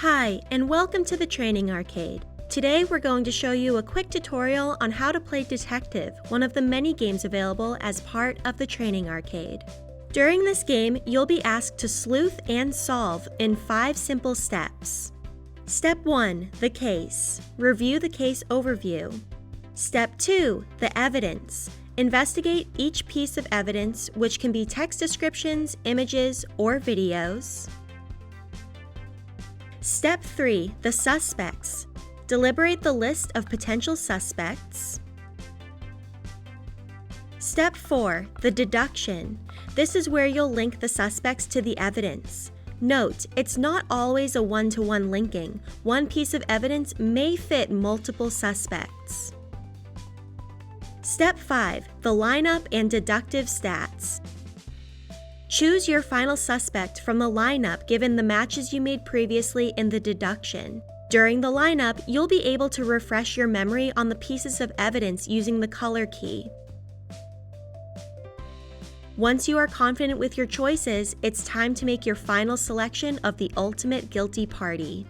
Hi, and welcome to the Training Arcade. Today we're going to show you a quick tutorial on how to play Detective, one of the many games available as part of the Training Arcade. During this game, you'll be asked to sleuth and solve in 5 simple steps. Step 1, the case. Review the case overview. Step 2, the evidence. Investigate each piece of evidence, which can be text descriptions, images, or videos. Step 3, the suspects. Deliberate the list of potential suspects. Step 4, the deduction. This is where you'll link the suspects to the evidence. Note, it's not always a one-to-one linking. One piece of evidence may fit multiple suspects. Step 5, the lineup and deductive stats. Choose your final suspect from the lineup given the matches you made previously in the deduction. During the lineup, you'll be able to refresh your memory on the pieces of evidence using the color key. Once you are confident with your choices, it's time to make your final selection of the ultimate guilty party.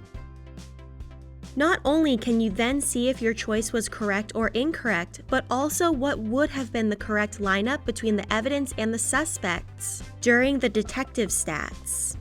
Not only can you then see if your choice was correct or incorrect, but also what would have been the correct lineup between the evidence and the suspects during the detective stats.